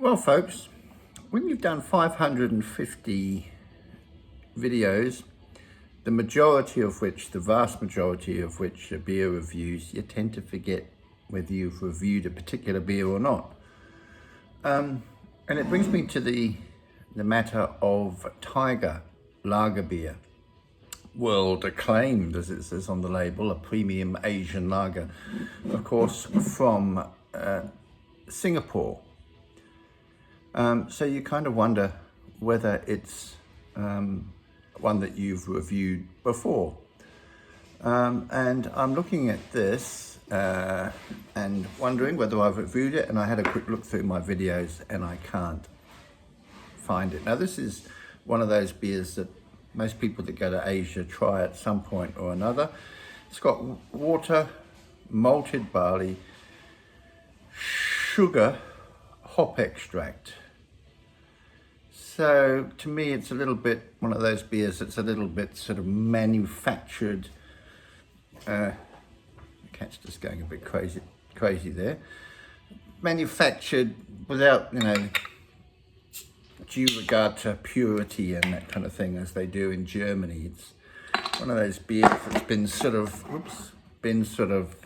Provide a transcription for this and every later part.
Well, folks, when you've done 550 videos, the vast majority of which are beer reviews, you tend to forget whether you've reviewed a particular beer or not. And it brings me to the matter of Tiger Lager beer. World acclaimed, as it says on the label, a premium Asian lager, of course, from Singapore. So you kind of wonder whether it's one that you've reviewed before. And I'm looking at this and wondering whether I've reviewed it, and I had a quick look through my videos and I can't find it. Now, this is one of those beers that most people that go to Asia try at some point or another. It's got water, malted barley, sugar, hop extract. So to me, it's a little bit one of those beers that's a little bit sort of manufactured. The cat's just going a bit crazy there. Manufactured without, due regard to purity and that kind of thing, as they do in Germany. It's one of those beers that's been sort of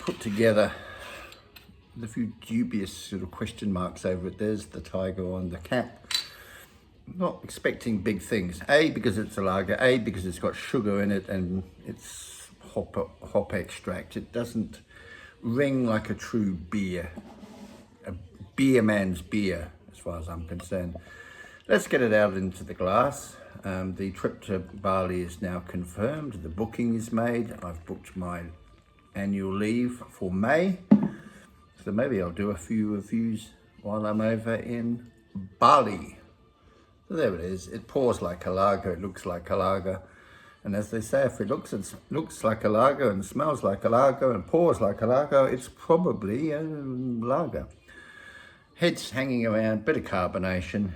put together with a few dubious sort of question marks over it. There's the tiger on the cap. I'm not expecting big things. A, because it's a lager. A, because it's got sugar in it and it's hop extract. It doesn't ring like a true beer. A beer man's beer, as far as I'm concerned. Let's get it out into the glass. The trip to Bali is now confirmed. The booking is made. I've booked my annual leave for May. So maybe I'll do a few reviews while I'm over in Bali. So there it is. It pours like a lager. It looks like a lager. And as they say, if it looks like a lager and smells like a lager and pours like a lager, it's probably a lager. Head's hanging around, bit of carbonation.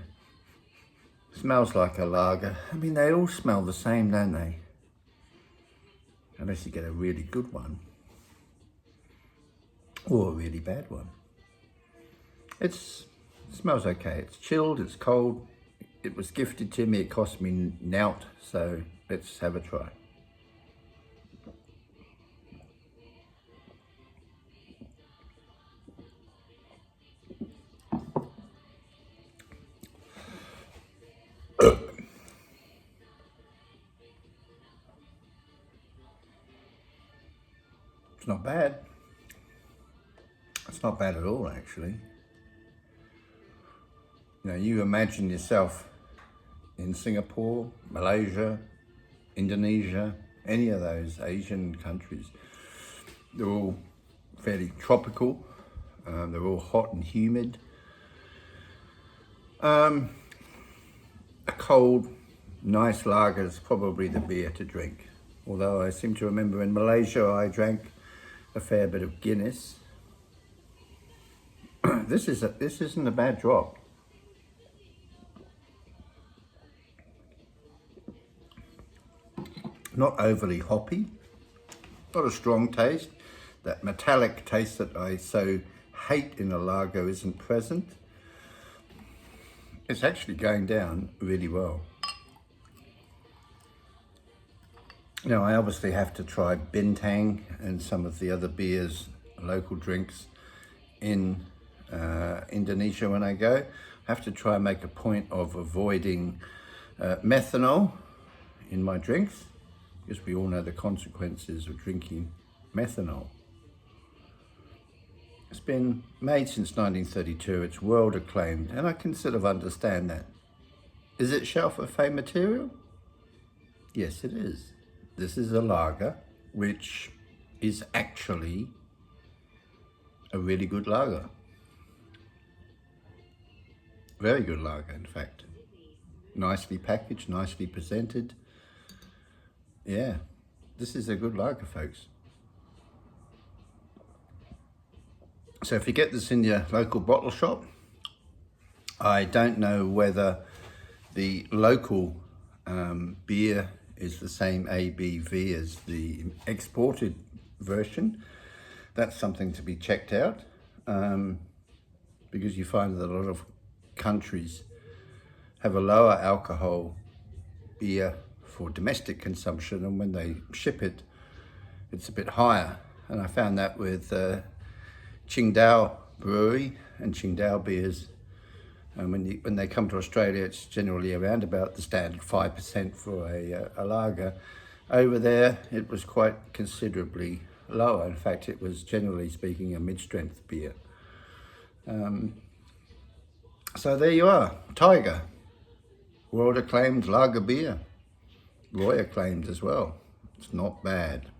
Smells like a lager. I mean, they all smell the same, don't they? Unless you get a really good one. Or a really bad one. It smells okay. It's chilled, it's cold. It was gifted to me, it cost me nout, so let's have a try. It's not bad. It's not bad at all, actually. You imagine yourself in Singapore, Malaysia, Indonesia, any of those Asian countries. They're all fairly tropical. They're all hot and humid. A cold, nice lager is probably the beer to drink. Although I seem to remember in Malaysia I drank a fair bit of Guinness. This isn't a bad drop. Not overly hoppy, not a strong taste. That metallic taste that I so hate in a lager isn't present. It's actually going down really well. Now, I obviously have to try Bintang and some of the other beers, local drinks in Indonesia when I go. I have to try and make a point of avoiding methanol in my drinks, because we all know the consequences of drinking methanol. It's been made since 1932, it's world acclaimed, and I can sort of understand that. Is it shelf of fame material? Yes, it is. This is a lager, which is actually a really good lager. Very good lager, in fact. Nicely packaged, nicely presented. Yeah, this is a good lager, folks. So if you get this in your local bottle shop, I don't know whether the local beer is the same ABV as the exported version. That's something to be checked out. because you find that a lot of countries have a lower alcohol beer for domestic consumption, and when they ship it, it's a bit higher. And I found that with Qingdao Brewery and Qingdao beers. And when they come to Australia, it's generally around about the standard 5% for a lager. Over there, it was quite considerably lower. In fact, it was, generally speaking, a mid-strength beer. So there you are, Tiger, world acclaimed lager beer. Roy acclaimed as well. It's not bad.